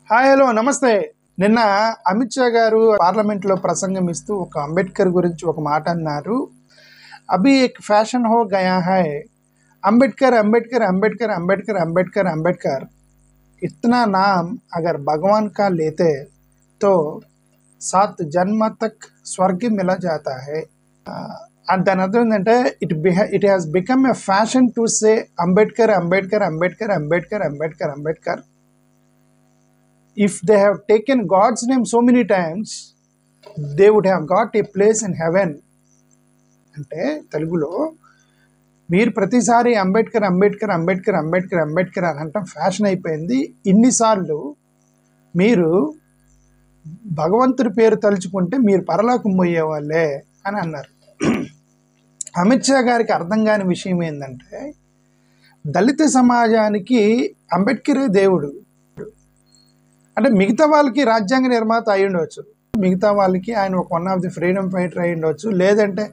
Hi hello నమస్తే. నిన్న అమిత్ షా గారు పార్లమెంట్లో ప్రసంగం ఇస్తూ ఒక అంబేద్కర్ గురించి ఒక మాట అన్నారు. అభి ఏక్ ఫ్యాషన్ హో గయా హై, అంబేద్కర్ అంబేద్కర్ అంబేద్కర్ అంబేద్కర్ అంబేద్కర్ అంబేద్కర్ इतना नाम अगर भगवान का लेते तो 7 जन्म तक स्वर्ग मिला जाता है. దాని అర్థం ఏంటంటే it has become a fashion to say Ambedkar Ambedkar Ambedkar Ambedkar Ambedkar Ambedkar. If they have taken God's name so many times, they would have got a place in heaven. అంటే తెలుగులో మీరు ప్రతిసారి అంబేద్కర్ అంబేద్కర్ అంబేద్కర్ అంబేద్కర్ అంబేద్కర్ అని అంటాం ఫ్యాషన్ అయిపోయింది. ఇన్నిసార్లు మీరు భగవంతుడి పేరు తలుచుకుంటే మీరు పరలోకం పోయేవాళ్ళే అని అన్నారు. అమిత్ షా గారికి అర్థం కాని విషయం ఏంటంటే దళిత సమాజానికి అంబేద్కరే దేవుడు. అంటే మిగతా వాళ్ళకి రాజ్యాంగ నిర్మాత అయి ఉండవచ్చు, మిగతా వాళ్ళకి ఆయన ఒక one of the freedom fighter అయి ఉండవచ్చు, లేదంటే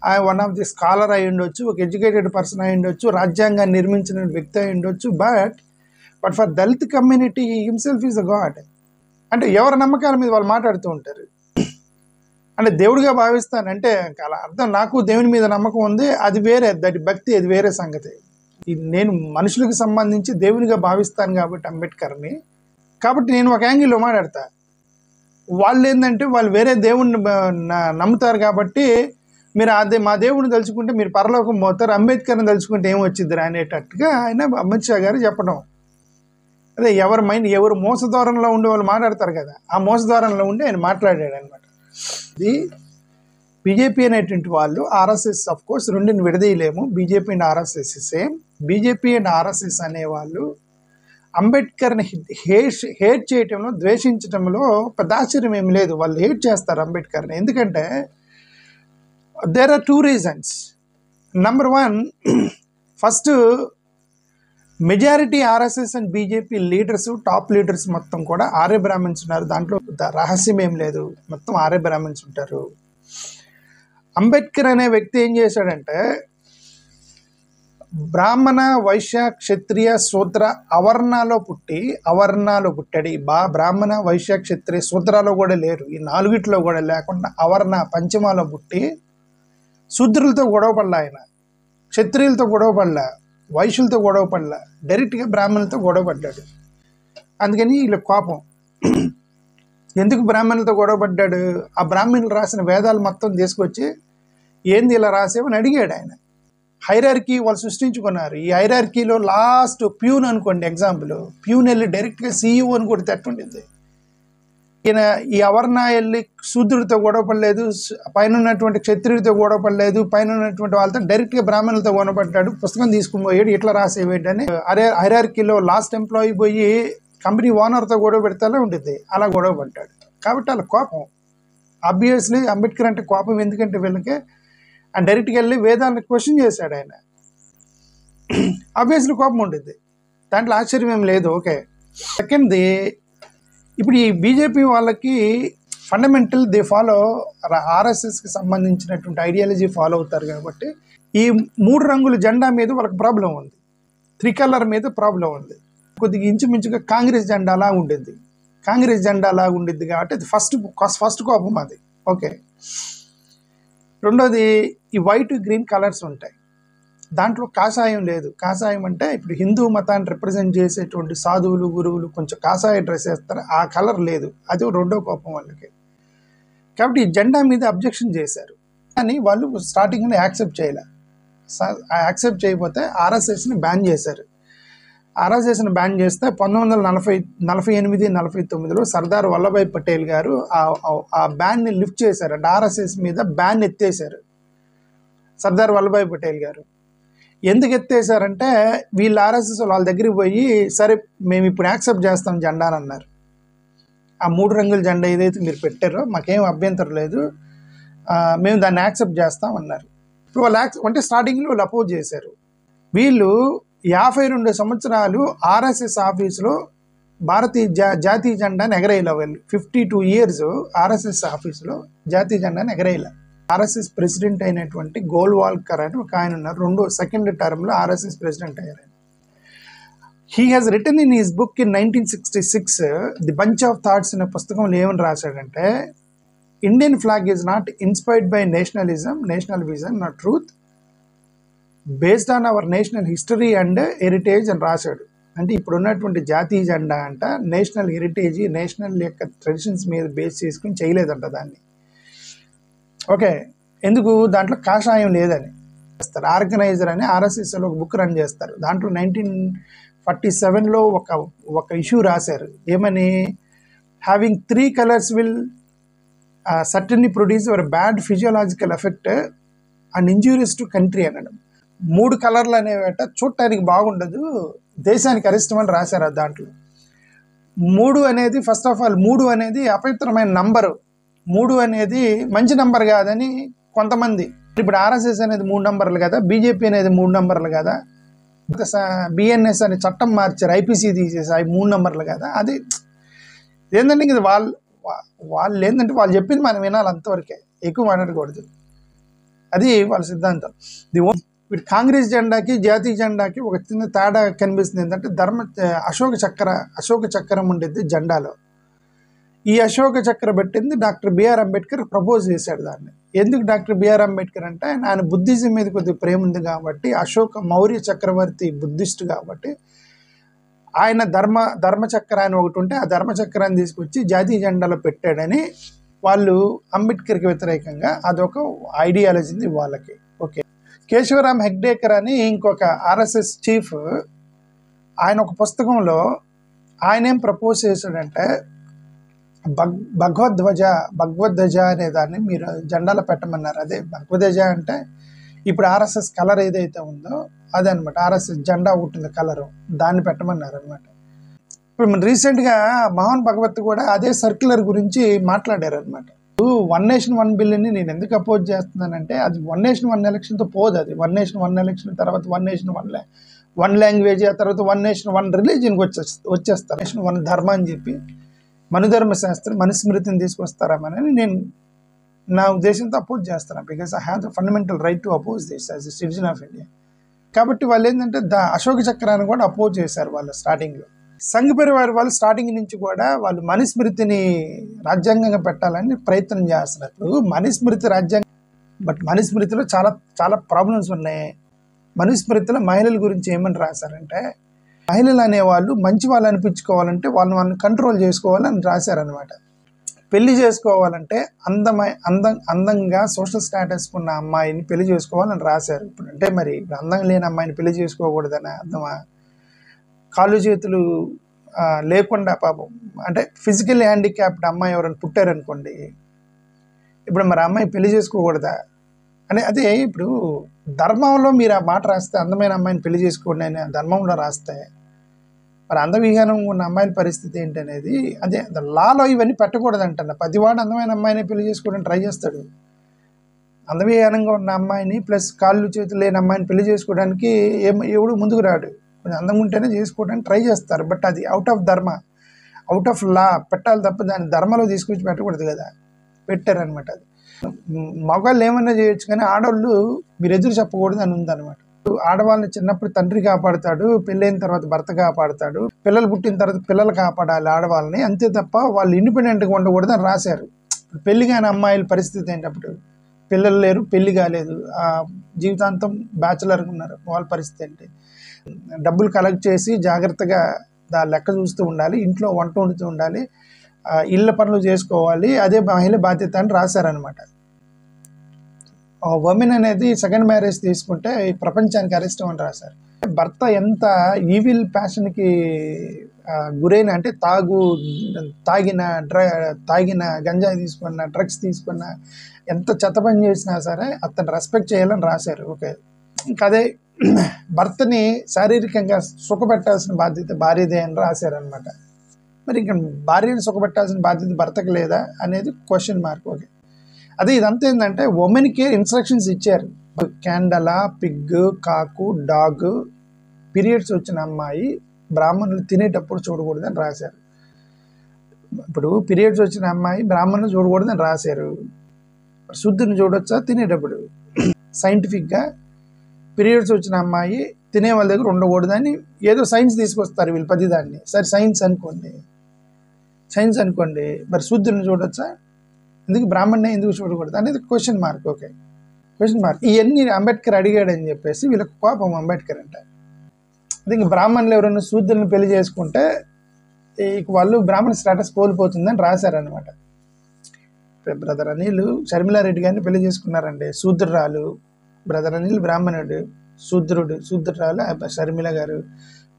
ఆయన వన్ ఆఫ్ ది స్కాలర్ అయి ఉండొచ్చు, ఒక ఎడ్యుకేటెడ్ పర్సన్ అయి ఉండొచ్చు, రాజ్యాంగాన్ని నిర్మించిన వ్యక్తి అయి ఉండొచ్చు. But for Dalit community himself is a God. అంటే ఎవరి నమ్మకాల మీద వాళ్ళు మాట్లాడుతూ ఉంటారు. అంటే దేవుడిగా భావిస్తానంటే అలా అర్థం, నాకు దేవుని మీద నమ్మకం ఉంది, అది వేరే, దట్ భక్తి అది వేరే సంగతి. నేను మనుషులకు సంబంధించి దేవునిగా భావిస్తాను కాబట్టి అంబేద్కర్ని, కాబట్టి నేను ఒక యాంగిల్లో మాట్లాడతా. వాళ్ళు ఏంటంటే వాళ్ళు వేరే దేవుణ్ణి నమ్ముతారు కాబట్టి మీరు అదే మా దేవుడిని తలుచుకుంటే మీరు పరలోకం పోతారు, అంబేద్కర్ని తలుచుకుంటే ఏం వచ్చిద్దిరా అనేటట్టుగా ఆయన అమిత్ షా గారు చెప్పడం. అదే ఎవరి మైండ్ ఎవరు మోసద్వారంలో ఉండే వాళ్ళు మాట్లాడతారు కదా, ఆ మోసద్వారంలో ఉండి ఆయన మాట్లాడాడు అనమాట. ఇది బీజేపీ అనేటువంటి వాళ్ళు ఆర్ఎస్ఎస్ ఆఫ్ కోర్స్ రెండుని విడదీయలేము. BJP and RSS same. BJP and RSS అనేవాళ్ళు అంబేద్కర్ని హేట్ చేయటంలో, ద్వేషించడంలో పెద్ద ఆశ్చర్యం ఏమి లేదు. వాళ్ళు హేట్ చేస్తారు అంబేద్కర్ని. ఎందుకంటే there are 2 reasons. Number 1, first majority RSS and BJP leaders, top leaders మొత్తం కూడా ఆర్య బ్రాహ్మణ్స్ ఉన్నారు. దాంట్లో రహస్యం ఏం లేదు, మొత్తం ఆర్య బ్రాహ్మణ్స్ ఉంటారు. అంబేద్కర్ అనే వ్యక్తి ఏం చేశాడంటే బ్రాహ్మణ, వైశ్య, క్షత్రియ, శూద్ర అవర్ణాలో పుట్టాడు. బ్రాహ్మణ, వైశ్య, క్షత్రియ, శూద్రాలో కూడా లేరు, ఈ 4 కూడా లేకుండా అవర్ణ పంచమాలో పుట్టి శూద్రులతో గొడవపడలా, ఆయన క్షత్రియులతో గొడవపడలా, వైశ్యులతో గొడవపడలా, డైరెక్ట్గా బ్రాహ్మణులతో గొడవపడ్డాడు. అందుకని వీళ్ళ కోపం. ఎందుకు బ్రాహ్మణులతో గొడవపడ్డాడు? ఆ బ్రాహ్మణులు రాసిన వేదాలు మొత్తం తీసుకొచ్చి ఏంది ఇలా రాసేవని అడిగాడు ఆయన. హైరార్కీ వాళ్ళు సృష్టించుకున్నారు. ఈ హైరార్కీలో లాస్ట్ ప్యూన్ అనుకోండి, ఎగ్జాంపుల్ ప్యూన్ వెళ్ళి డైరెక్ట్గా సీఈఓ అని కూడా తట్టుండింది. ఈయన ఈ అవర్ణ వెళ్ళి శూద్రుడితో గొడవపడలేదు, పైన ఉన్నటువంటి క్షత్రియుడితో గొడవపడలేదు, పైన ఉన్నటువంటి వాళ్ళతో డైరెక్ట్గా బ్రాహ్మణులతో గొడవపడ్డాడు. పుస్తకం తీసుకుని పోయాడు, ఇట్లా రాసేవేంటని. హైరార్కీలో లాస్ట్ ఎంప్లాయీ పోయి కంపెనీ ఓనర్తో గొడవ పెడతానే ఉంటుంది, అలా గొడవపడ్డాడు. కాబట్టి వాళ్ళ కోపం. ఆబ్వియస్లీ అంబేద్కర్ అంటే కోపం. ఎందుకంటే వీళ్ళకి ఆయన డైరెక్ట్గా వెళ్ళి వేదాలను క్వశ్చన్ చేశాడు ఆయన. ఆబ్వియస్లీ కోపం ఉంటుంది, దాంట్లో ఆశ్చర్యం ఏం లేదు. ఓకే. సెకండ్ది, ఇప్పుడు ఈ బీజేపీ వాళ్ళకి ఫండమెంటల్ దే ఫాలో ఆర్ఎస్ఎస్కి సంబంధించినటువంటి ఐడియాలజీ ఫాలో అవుతారు కాబట్టి ఈ 3 రంగుల జెండా మీద వాళ్ళకి ప్రాబ్లం ఉంది, 3 కలర్ మీద ప్రాబ్లం ఉంది. కొద్దిగా ఇంచుమించుగా కాంగ్రెస్ జెండా లాగా ఉండిద్ది, కాబట్టి అది ఫస్ట్ కోపం అది. ఓకే. రెండోది, ఈ వైట్ గ్రీన్ కలర్స్ ఉంటాయి, దాంట్లో కాషాయం లేదు. కాషాయం అంటే ఇప్పుడు హిందూ మతాన్ని రిప్రజెంట్ చేసేటువంటి సాధువులు, గురువులు కొంచెం కాషాయ డ్రెస్ వేస్తారు, ఆ కలర్ లేదు. అది రెండో కోపం వాళ్ళకి. కాబట్టి ఈ జెండా మీద అబ్జెక్షన్ చేశారు, కానీ వాళ్ళు స్టార్టింగ్లో యాక్సెప్ట్ చేయకపోతే ఆర్ఎస్ఎస్ని బ్యాన్ చేశారు. ఆర్ఎస్ఎస్ని బ్యాన్ చేస్తే 1948-49లో సర్దార్ వల్లభాయ్ పటేల్ గారు ఆ బ్యాన్ని లిఫ్ట్ చేశారు. అంటే ఆర్ఎస్ఎస్ మీద బ్యాన్ ఎత్తేసారు సర్దార్ వల్లభాయ్ పటేల్ గారు. ఎందుకు ఎత్తేసారంటే వీళ్ళు ఆర్ఎస్ఎస్ వాళ్ళ దగ్గరికి పోయి సరే మేము ఇప్పుడు యాక్సెప్ట్ చేస్తాం జెండా అని అన్నారు. ఆ 3 రంగుల జెండా ఏదైతే మీరు పెట్టారో మాకేం అభ్యంతరం లేదు, మేము దాన్ని యాక్సెప్ట్ చేస్తాం అన్నారు. ఇప్పుడు వాళ్ళు అంటే స్టార్టింగ్లో వాళ్ళు అపోజ్ చేశారు. వీళ్ళు 52 సంవత్సరాలు ఆర్ఎస్ఎస్ ఆఫీసులో జాతీయ జెండాని ఎగరేయాల. వాళ్ళు 52 years ఆర్ఎస్ఎస్ ఆఫీసులో జాతీయ జెండాని ఎగరేయాల. ఆర్ఎస్ఎస్ ప్రెసిడెంట్ అయినటువంటి గోల్వాల్కర్ అని ఒక ఆయన ఉన్నారు, సెకండ్ టర్మ్లో ఆర్ఎస్ఎస్ ప్రెసిడెంట్ అయ్యారు. He has written in his book in 1966 the bunch of thoughts అనే పుస్తకంలో ఏమని రాశాడంటే, Indian flag is not inspired by nationalism, national vision, not truth, based on our national history and heritage అని రాశాడు. అంటే ఇప్పుడు ఉన్నటువంటి జాతీయ జెండా అంట నేషనల్ హెరిటేజ్, నేషనల్ యొక్క ట్రెడిషన్స్ మీద బేస్ చేసుకుని చేయలేదంట దాన్ని. ఓకే, ఎందుకు? దాంట్లో కాషాయం లేదని చేస్తారు. ఆర్గనైజర్ అని ఆర్ఎస్ఎస్లో ఒక బుక్ రన్ చేస్తారు. దాంట్లో 1947లో ఒక ఇష్యూ రాశారు. ఏమని? Having 3 colors will certainly produce your bad physiological effect and injurious to country అనడం. 3 కలర్లు అనేవేట చూడటానికి బాగుండదు, దేశానికి అరిష్టం అని రాశారు. దాంట్లో 3 అనేది ఫస్ట్ ఆఫ్ ఆల్ 3 అనేది అపవిత్రమైన నంబరు. 3 అనేది మంచి నంబర్ కాదని కొంతమంది. ఇప్పుడు ఆర్ఎస్ఎస్ అనేది 3 నంబర్లు కదా, బీజేపీ అనేది 3 నంబర్లు కదా, బిఎన్ఎస్ అనే చట్టం మార్చారు, ఐపీసీ తీసేసి అవి 3 నంబర్లు కదా. అది ఏంటంటే ఇది వాళ్ళు ఏంటంటే వాళ్ళు చెప్పింది మనం వినాలి, అంతవరకే, ఎక్కువ మాట్లాడకూడదు. అది వాళ్ళ సిద్ధాంతం. వీటి కాంగ్రెస్ జెండాకి జాతీయ జెండాకి ఒక చిన్న తేడా కనిపిస్తుంది. ఏంటంటే అశోక చక్రం ఉండేది జెండాలో. ఈ అశోక చక్ర పెట్టింది డాక్టర్ బిఆర్ అంబేద్కర్ ప్రపోజ్ చేశాడు దాన్ని. ఎందుకు డాక్టర్ బిఆర్ అంబేద్కర్ అంటే ఆయన బుద్ధిజం మీద కొద్దిగా ప్రేమ ఉంది కాబట్టి, మౌర్య చక్రవర్తి బుద్ధిస్ట్ కాబట్టి ఆయన ధర్మచక్ర అని ఒకటి ఉంటే ఆ ధర్మచక్రాన్ని తీసుకొచ్చి జాతీయ జెండాలో పెట్టాడని వాళ్ళు అంబేద్కర్కి వ్యతిరేకంగా అదొక ఐడియాలజీ వాళ్ళకి. ఓకే, కేశవరామ్ హెగ్డేకర్ అని ఇంకొక ఆర్ఎస్ఎస్ చీఫ్, ఆయన ఒక పుస్తకంలో ఆయన ఏం ప్రపోజ్ చేశాడంటే, భగవద్ధ్వజ అనే దాన్ని మీరు జెండాలో పెట్టమన్నారు. అదే భగవద్ధ్వజ అంటే ఇప్పుడు ఆర్ఎస్ఎస్ కలర్ ఏదైతే ఉందో అదే అనమాట. ఆర్ఎస్ఎస్ జెండా ఉంటుంది కలరు, దాన్ని పెట్టమన్నారు అనమాట. ఇప్పుడు రీసెంట్గా మోహన్ భగవత్ కూడా అదే సర్క్యులర్ గురించి మాట్లాడారు అనమాట. 1 Nation 1 బిల్ని నేను ఎందుకు అపోజ్ చేస్తున్నానంటే, అది 1 Nation 1 ఎలక్షన్తో పోదు. అది 1 Nation 1 ఎలక్షన్ తర్వాత 1 Nation 1 లాంగ్వేజ్, ఆ తర్వాత 1 Nation 1 రిలీజియన్కి వచ్చేస్తారు. 1 Nation 1 ధర్మ అని చెప్పి మనుధర్మ శాస్త్రం మనుస్మృతిని తీసుకొస్తారని నేను నా ఉద్దేశంతో అపోజ్ చేస్తాను. Because I have the fundamental right to oppose this as a citizen of India. కాబట్టి వాళ్ళు ఏంటంటే అశోక చక్రాన్ని కూడా అపోజ్ చేశారు వాళ్ళు స్టార్టింగ్లో. సంఘ్ పరివార్ వాళ్ళు స్టార్టింగ్ నుంచి కూడా వాళ్ళు మనుస్మృతిని రాజ్యాంగంగా పెట్టాలని ప్రయత్నం చేస్తున్నారు. ఇప్పుడు మనుస్మృతి రాజ్యాంగం, బట్ మనుస్మృతిలో చాలా చాలా ప్రాబ్లమ్స్ ఉన్నాయి. మనుస్మృతిలో మహిళల గురించి ఏమని రాశారంటే, మహిళలు అనేవాళ్ళు మంచి వాళ్ళు అనిపించుకోవాలంటే వాళ్ళని కంట్రోల్ చేసుకోవాలని రాశారనమాట. పెళ్లి చేసుకోవాలంటే అందంగా సోషల్ స్టేటస్ ఉన్న అమ్మాయిని పెళ్లి చేసుకోవాలని రాశారు. ఇప్పుడు అంటే మరి అందం లేని అమ్మాయిని పెళ్లి చేసుకోకూడదని అర్థమా? కాళ్ళు చేతులు లేకుండా పాపం అంటే ఫిజికల్ హ్యాండిక్యాప్డ్ అమ్మాయి ఎవరైనా పుట్టారనుకోండి, ఇప్పుడు మరి అమ్మాయి పెళ్లి చేసుకోకూడదా అని. అదే ఇప్పుడు ధర్మంలో మీరు ఆ మాట రాస్తే అందమైన అమ్మాయిని పెళ్లి చేసుకోండి అని ధర్మంలో రాస్తే, మరి అందవిహీనం ఉన్న అమ్మాయిల పరిస్థితి ఏంటనేది అదే లాలో ఇవన్నీ పెట్టకూడదంట. పదివాడు అందమైన అమ్మాయిని పెళ్లి చేసుకోవడానికి ట్రై చేస్తాడు. అందవిహీనంగా ఉన్న అమ్మాయిని ప్లస్ కాళ్ళు చేతులు లేని అమ్మాయిని పెళ్లి చేసుకోవడానికి ఎవడు ముందుకు రాడు. కొంచెం అందంగా ఉంటేనే చేసుకోవడానికి ట్రై చేస్తారు. బట్ అది అవుట్ ఆఫ్ ధర్మ, అవుట్ ఆఫ్ లా పెట్టాలి తప్ప దాన్ని ధర్మలో తీసుకొచ్చి పెట్టకూడదు కదా, పెట్టారనమాట. అది మగవాళ్ళు ఏమన్నా చేయొచ్చు కానీ ఆడవాళ్ళు మీరు ఎదురు చెప్పకూడదు అని ఉందన్నమాట. ఆడవాళ్ళని చిన్నప్పుడు తండ్రి కాపాడుతాడు, పెళ్ళైన తర్వాత భర్త కాపాడుతాడు, పిల్లలు పుట్టిన తర్వాత పిల్లలు కాపాడాలి ఆడవాళ్ళని, అంతే తప్ప వాళ్ళు ఇండిపెండెంట్గా ఉండకూడదు అని రాశారు. పెళ్లి కాని అమ్మాయిల పరిస్థితి ఏంటప్పుడు, పిల్లలు లేరు, పెళ్లి కాలేదు, జీవితాంతం బ్యాచులర్గా ఉన్నారు, వాళ్ళ పరిస్థితి ఏంటి? డబ్బులు కలెక్ట్ చేసి జాగ్రత్తగా లెక్క చూస్తూ ఉండాలి, ఇంట్లో వంట వండుతూ ఉండాలి, ఇళ్ళ పనులు చేసుకోవాలి, అదే మహిళ బాధ్యత అని రాశారనమాట. ఉమెన్ అనేది సెకండ్ మ్యారేజ్ తీసుకుంటే ఈ ప్రపంచానికి అరిష్టం అని రాశారు. భర్త ఎంత ఈవిల్ ప్యాషన్కి గురైన అంటే తాగిన గంజాయి తీసుకున్న, డ్రగ్స్ తీసుకున్న, ఎంత చెత్త పని చేసినా సరే అతను రెస్పెక్ట్ చేయాలని రాశారు. ఓకే, అదే భర్తని శారీరకంగా సుఖపెట్టాల్సిన బాధ్యత భార్యదే అని రాశారనమాట. మరి ఇంకా భార్యని సుఖపెట్టాల్సిన బాధ్యత భర్తకు లేదా అనేది క్వశ్చన్ మార్క్. ఓకే, అదే ఇదంతా ఏంటంటే ఉమెన్కి ఇన్స్ట్రక్షన్స్ ఇచ్చారు. క్యాండల, పిగ్, కాకు, డాగ్, పీరియడ్స్ వచ్చిన అమ్మాయి బ్రాహ్మణులు తినేటప్పుడు చూడకూడదని రాశారు. ఇప్పుడు పీరియడ్స్ వచ్చిన అమ్మాయి బ్రాహ్మణులు చూడకూడదని రాశారు. శుద్ధిని చూడొచ్చా తినేటప్పుడు? సైంటిఫిక్గా పీరియడ్స్ వచ్చిన అమ్మాయి తినే వాళ్ళ దగ్గర ఉండకూడదని ఏదో సైన్స్ తీసుకొస్తారు వీళ్ళు ప్రతిదాన్ని. సరే సైన్స్ అనుకోండి, మరి శూద్రుని చూడొచ్చా? ఎందుకు బ్రాహ్మణ్ణే ఎందుకు చూడకూడదు అనేది question mark. Okay, question mark. ఇవన్నీ అంబేద్కర్ అడిగాడని చెప్పేసి వీళ్ళకి కోపం అంబేద్కర్ అంటే. ఇంక బ్రాహ్మణులు ఎవరైనా శూద్రులను పెళ్లి చేసుకుంటే ఇక వాళ్ళు బ్రాహ్మణ స్టేటస్ కోల్పోతుందని రాశారనమాట. బ్రదర్ అనిల్ షర్మిలారెడ్డి గారిని పెళ్లి చేసుకున్నారండి. శూద్రురాలు. బ్రదర్ అనిల్ బ్రాహ్మణుడు, శూద్రురాలు షర్మిల గారు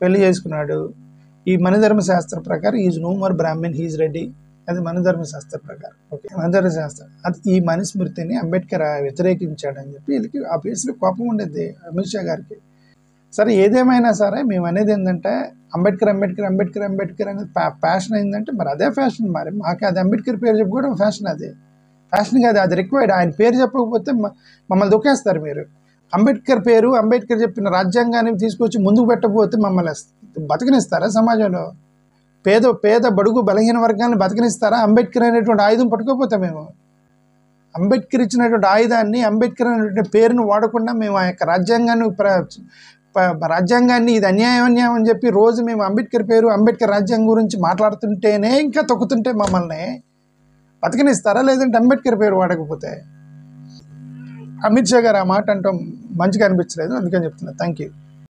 పెళ్లి చేసుకున్నాడు. ఈ మనుధర్మ శాస్త్ర ప్రకారం is no more Brahman, he's Reddy. అది మనుధర్మ శాస్త్ర ప్రకారం. ఓకే, మనుధర్మ శాస్త్రం. అది ఈ మనుస్మృతిని అంబేద్కర్ వ్యతిరేకించాడని చెప్పి వీళ్ళకి ఆబ్వియస్లీ కోపం ఉండేది అమిత్ షా గారికి. సరే ఏదేమైనా సరే మేము అనేది ఏంటంటే అంబేద్కర్ అనేది ఫ్యాషన్ అయిందంటే మరి అదే ఫ్యాషన్. మరి మాకు అది అంబేద్కర్ పేరు చెప్పుకోవడం ఫ్యాషన్. అది ఫ్యాషన్ కాదు, అది రిక్వైర్డ్. ఆయన పేరు చెప్పకపోతే మమ్మల్ని దొక్కేస్తారు మీరు. అంబేద్కర్ పేరు, అంబేద్కర్ చెప్పిన రాజ్యాంగాన్ని తీసుకొచ్చి ముందుకు పెట్టకపోతే మమ్మల్ని బతకనిస్తారా సమాజంలో? పేద బడుగు బలహీన వర్గాన్ని బతకనిస్తారా? అంబేద్కర్ అనేటువంటి ఆయుధం పట్టుకోకపోతే మేము అంబేద్కర్ ఇచ్చినటువంటి ఆయుధాన్ని, అంబేద్కర్ అనేటువంటి పేరును వాడకుండా మేము ఆ యొక్క రాజ్యాంగాన్ని ఇది అన్యాయం అని చెప్పి రోజు మేము అంబేద్కర్ పేరు, అంబేద్కర్ రాజ్యాంగం గురించి మాట్లాడుతుంటేనే ఇంకా తొక్కుతుంటే మమ్మల్ని బతకనిస్తారా? లేదంటే అంబేద్కర్ పేరు వాడకపోతే? అమిత్ షా గారు ఆ మాట అంటాం మంచిగా అనిపించలేదు, అందుకని చెప్తున్నా. Thank you.